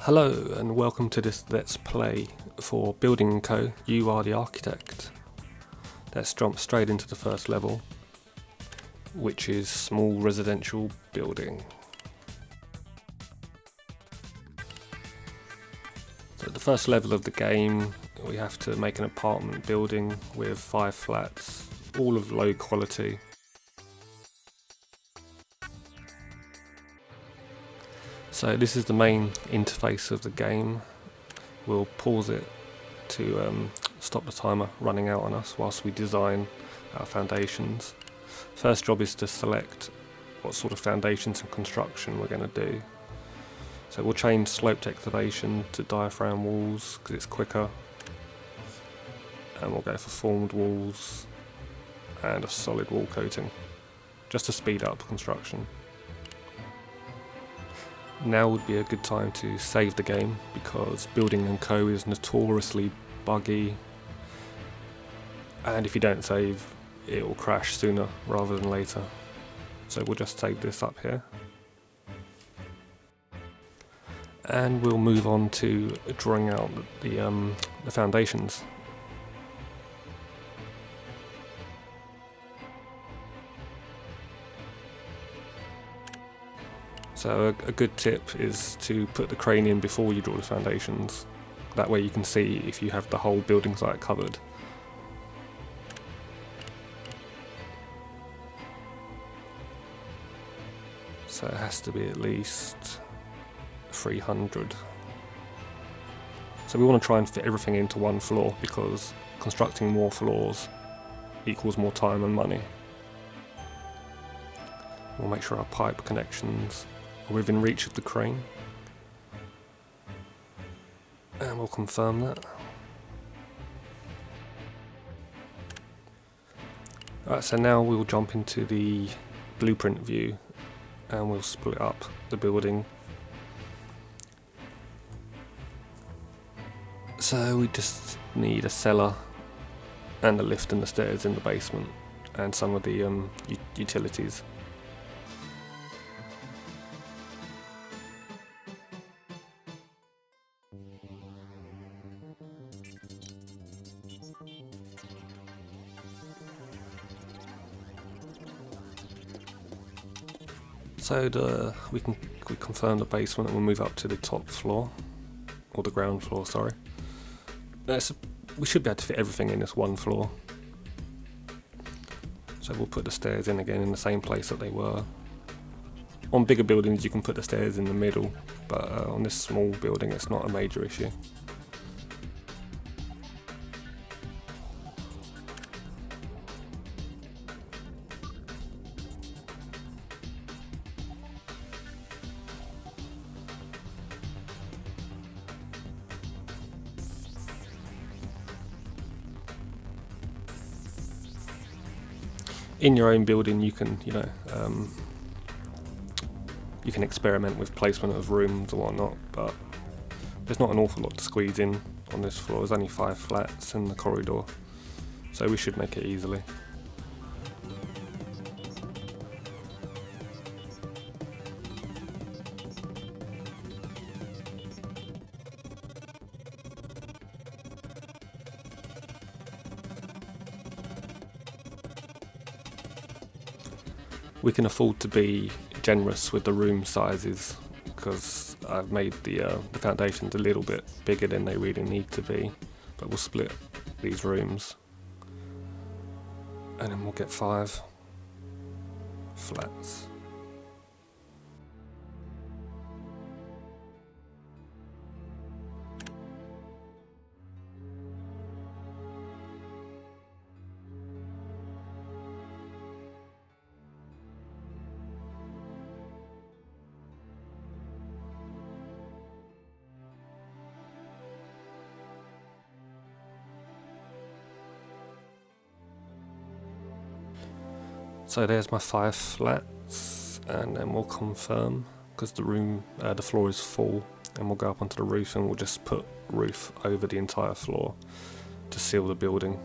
Hello and welcome to this Let's Play for Building & Co. You Are the Architect. Let's jump straight into the first level, which is small residential building. So the first level of the game, we have to make an apartment building with 5 flats, all of low quality. So this is the main interface of the game. We'll pause it to stop the timer running out on us whilst we design our foundations. First job is to select what sort of foundations and construction we're going to do. So we'll change sloped excavation to diaphragm walls because it's quicker, and we'll go for formed walls and a solid wall coating just to speed up construction. Now would be a good time to save the game because Building & Co is notoriously buggy, and if you don't save it will crash sooner rather than later. So we'll just save this up here and we'll move on to drawing out the foundations. So a good tip is to put the crane in before you draw the foundations. That way you can see if you have the whole building site covered. So it has to be at least 300. So we want to try and fit everything into one floor because constructing more floors equals more time and money. We'll make sure our pipe connections are within reach of the crane, and we'll confirm that. Alright, so now we'll jump into the blueprint view and we'll split up the building. So we just need a cellar and a lift and the stairs in the basement and some of the utilities. So we confirm the basement and we'll move up to the top floor, or the ground floor, sorry. We should be able to fit everything in this one floor. So we'll put the stairs in again in the same place that they were. On bigger buildings you can put the stairs in the middle, but on this small building it's not a major issue. In your own building you can, you can experiment with placement of rooms or whatnot, but there's not an awful lot to squeeze in on this floor. There's only 5 flats in the corridor, so we should make it easily. We can afford to be generous with the room sizes because I've made the foundations a little bit bigger than they really need to be, but we'll split these rooms and then we'll get 5 flats. So there's my 5 flats, and then we'll confirm because the floor is full, and we'll go up onto the roof and we'll just put roof over the entire floor to seal the building.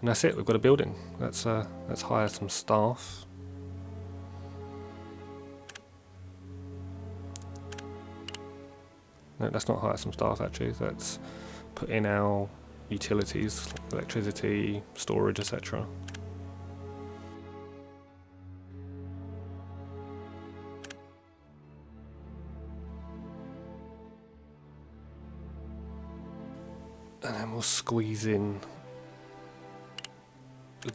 And that's it, we've got a building. Let's hire some staff. No, let's not hire some staff actually. Let's put in our utilities, electricity, storage, etc. And then we'll squeeze in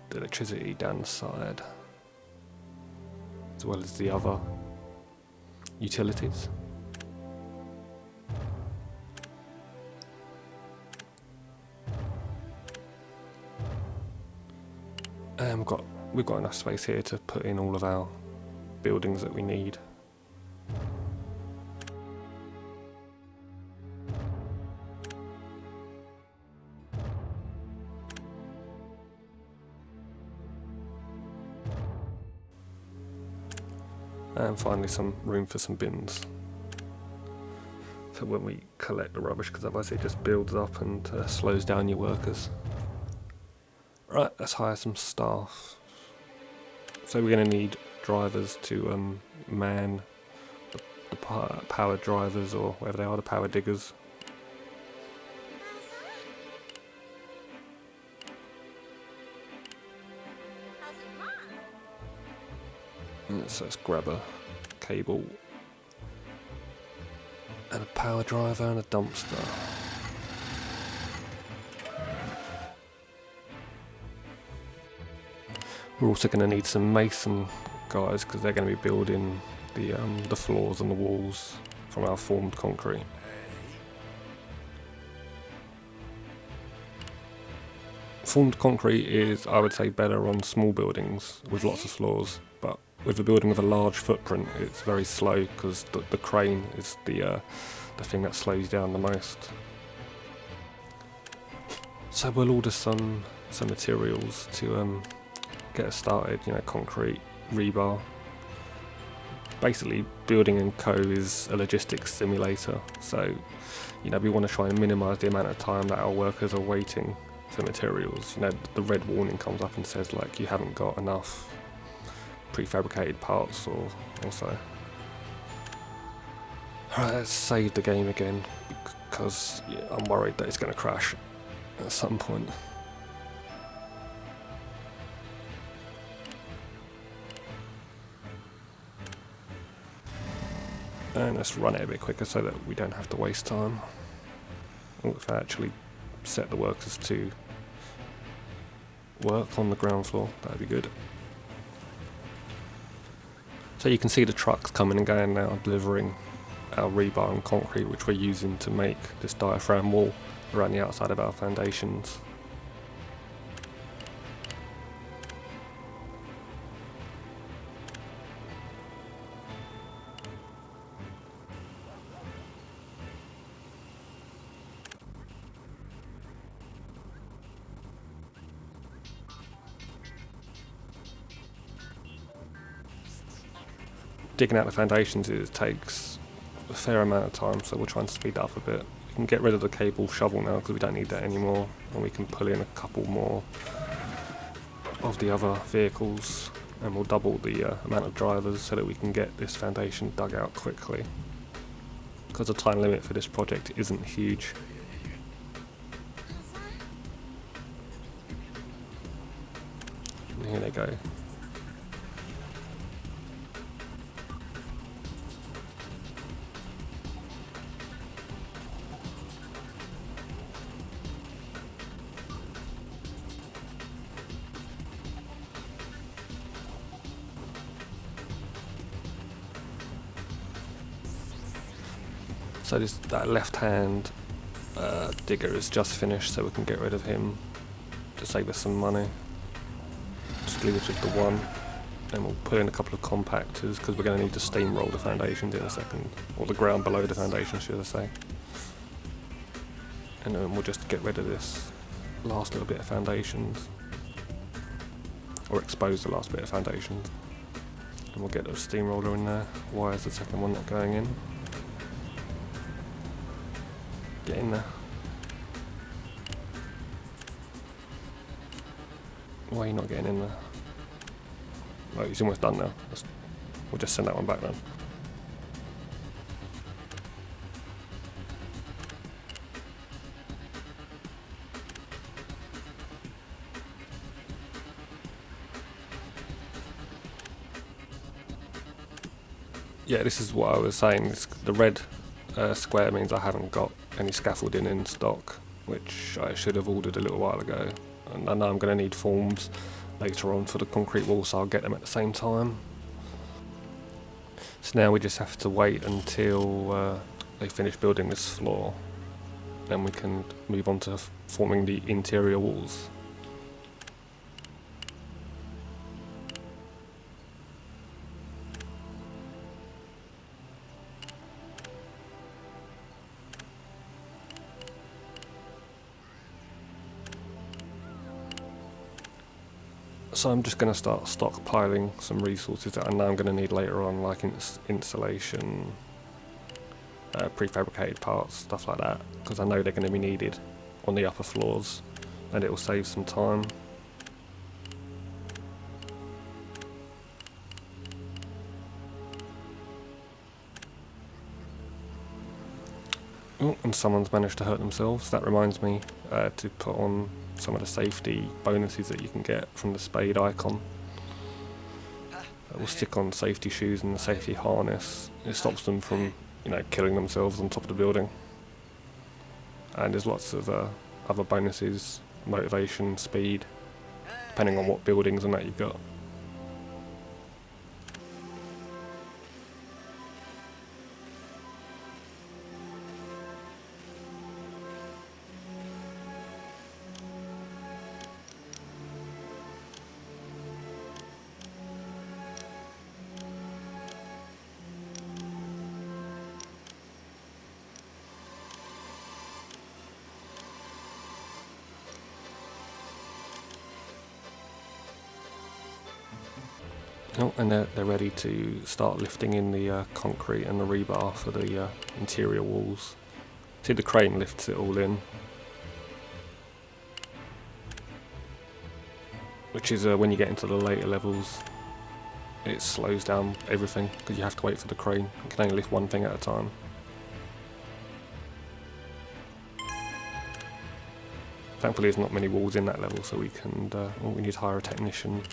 the electricity down the side, as well as the other utilities. And we've got enough space here to put in all of our buildings that we need. And finally some room for some bins for when we collect the rubbish, because otherwise it just builds up and slows down your workers. Right, let's hire some staff. So we're going to need drivers to man the power drivers, or whatever they are, the power diggers. So let's grab a cable and a power driver and a dumpster. We're also going to need some mason guys, because they're going to be building the floors and the walls from our formed concrete. Formed concrete is, I would say, better on small buildings with lots of floors, but with a building with a large footprint, it's very slow, because the crane is the thing that slows down the most. So we'll order some materials to get us started. You know, concrete, rebar. Basically, Building and Co is a logistics simulator, so you know we want to try and minimise the amount of time that our workers are waiting for materials. You know, the red warning comes up and says like you haven't got enough prefabricated parts or so. Alright, let's save the game again, because I'm worried that it's going to crash at some point. And let's run it a bit quicker so that we don't have to waste time. If I actually set the workers to work on the ground floor, that'd be good. So you can see the trucks coming and going now, delivering our rebar and concrete, which we're using to make this diaphragm wall around the outside of our foundations. Digging out the foundations, it takes a fair amount of time, so we'll try and speed that up a bit. We can get rid of the cable shovel now because we don't need that anymore, and we can pull in a couple more of the other vehicles, and we'll double the amount of drivers so that we can get this foundation dug out quickly, because the time limit for this project isn't huge. And here they go. So that left-hand digger is just finished, so we can get rid of him to save us some money. Just leave us with the one, and we'll put in a couple of compactors because we're going to need to steamroll the foundations in a second, or the ground below the foundations, should I say. And then we'll just get rid of this last little bit of foundations, or expose the last bit of foundations. And we'll get the steamroller in there. Why is the second one not going in? Get in there. Why are you not getting in there? Oh, he's almost done now. We'll just send that one back then. Yeah, this is what I was saying. The red square means I haven't got any scaffolding in stock, which I should have ordered a little while ago. And I know I'm going to need forms later on for the concrete wall, so I'll get them at the same time. So now we just have to wait until they finish building this floor. Then we can move on to forming the interior walls. So I'm just going to start stockpiling some resources that I know I'm going to need later on, like insulation, prefabricated parts, stuff like that, because I know they're going to be needed on the upper floors, and it will save some time. Oh, and someone's managed to hurt themselves. That reminds me to put on some of the safety bonuses that you can get from the spade icon. We'll stick on safety shoes and the safety harness. It stops them from, killing themselves on top of the building. And there's lots of other bonuses, motivation, speed, depending on what buildings and that you've got. Oh, and they're ready to start lifting in the concrete and the rebar for the interior walls. See, the crane lifts it all in, which is when you get into the later levels, it slows down everything because you have to wait for the crane. You can only lift one thing at a time. Thankfully there's not many walls in that level, so we need to hire a technician.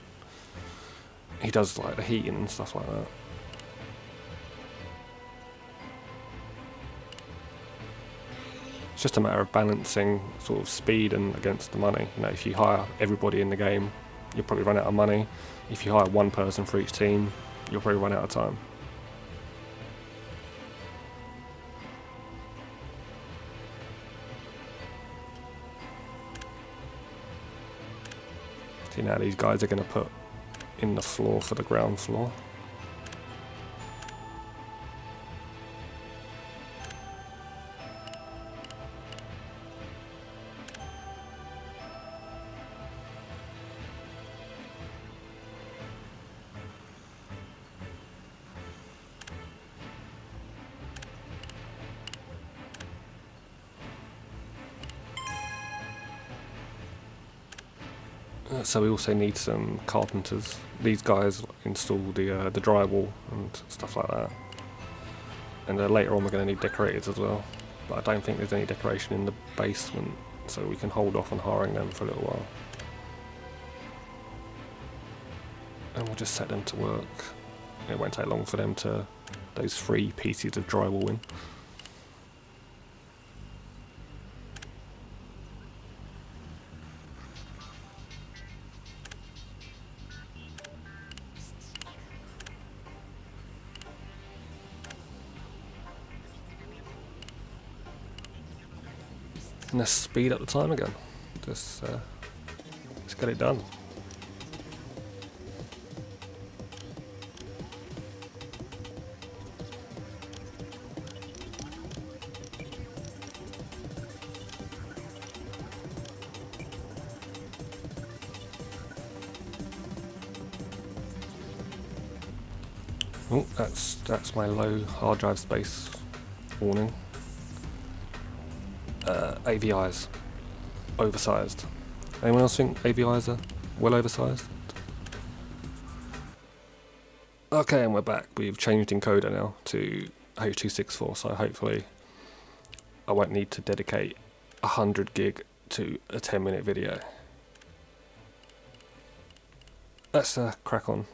He does like the heating and stuff like that. It's just a matter of balancing sort of speed and against the money. If you hire everybody in the game, you'll probably run out of money. If you hire one person for each team, you'll probably run out of time. See, now these guys are going to put in the floor for the ground floor. So we also need some carpenters. These guys install the drywall and stuff like that. And later on we're going to need decorators as well. But I don't think there's any decoration in the basement, so we can hold off on hiring them for a little while. And we'll just set them to work. It won't take long for them to those 3 pieces of drywall in. And let's speed up the time again. Let's get it done. Oh, that's my low hard drive space warning. AVIs, oversized. Anyone else think AVIs are well oversized? Okay, and we're back. We've changed encoder now to H.264, so hopefully I won't need to dedicate 100 gig to a 10-minute video. Let's crack on.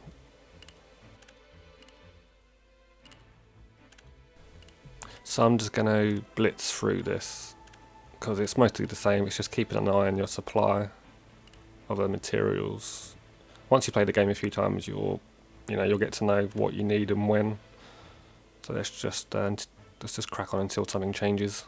So I'm just going to blitz through this because it's mostly the same. It's just keeping an eye on your supply of the materials. Once you play the game a few times, you'll get to know what you need and when. So let's just crack on until something changes.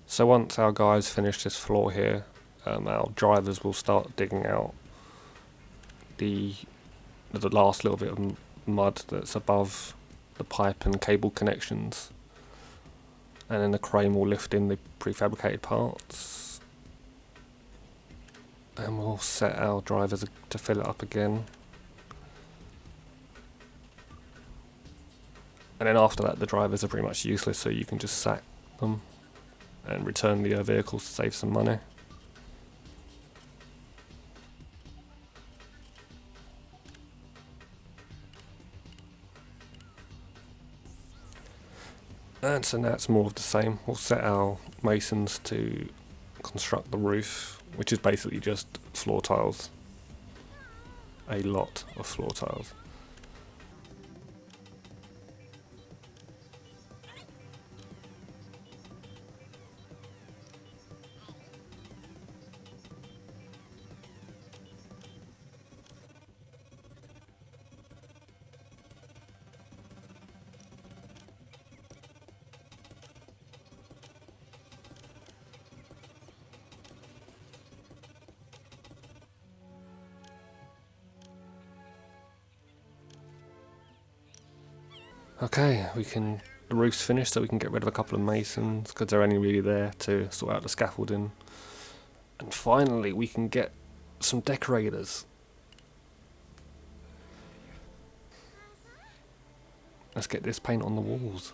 So once our guys finish this floor here, our drivers will start digging out the last little bit of mud that's above the pipe and cable connections, and then the crane will lift in the prefabricated parts, and we'll set our drivers to fill it up again. And then after that, the drivers are pretty much useless, so you can just sack them and return the vehicles to save some money. And so now it's more of the same. We'll set our masons to construct the roof, which is basically just floor tiles. A lot of floor tiles. Okay, the roof's finished, so we can get rid of a couple of masons because they're only really there to sort out the scaffolding. And finally, we can get some decorators. Let's get this paint on the walls.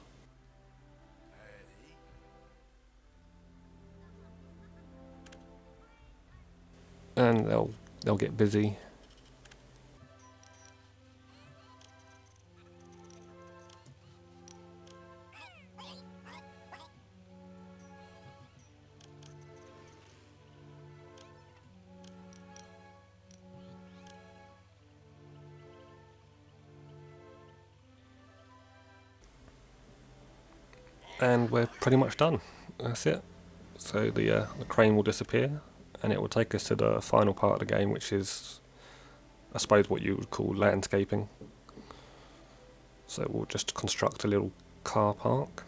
And they'll get busy. And we're pretty much done. That's it. So the crane will disappear, and it will take us to the final part of the game, which is, I suppose, what you would call landscaping. So we'll just construct a little car park.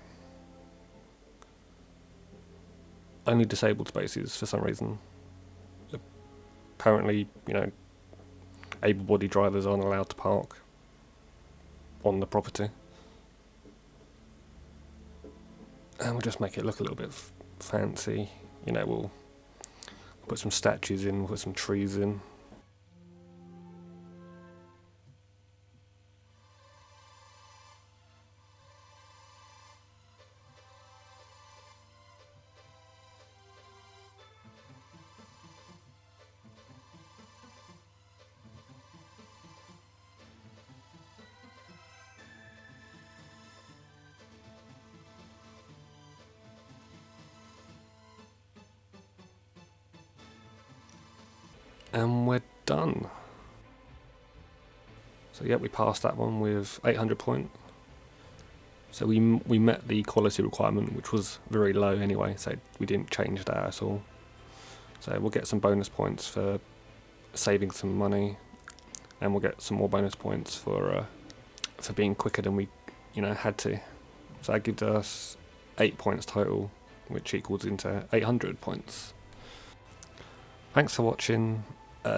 Only disabled spaces for some reason. Apparently, able-bodied drivers aren't allowed to park on the property. And we'll just make it look a little bit fancy. We'll put some statues in, we'll put some trees in. And we're done. So yeah, we passed that one with 800 points. So we met the quality requirement, which was very low anyway, so we didn't change that at all. So we'll get some bonus points for saving some money, and we'll get some more bonus points for being quicker than we had to. So that gives us 8 points total, which equals into 800 points. Thanks for watching.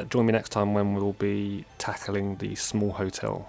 Join me next time when we'll be tackling the small hotel.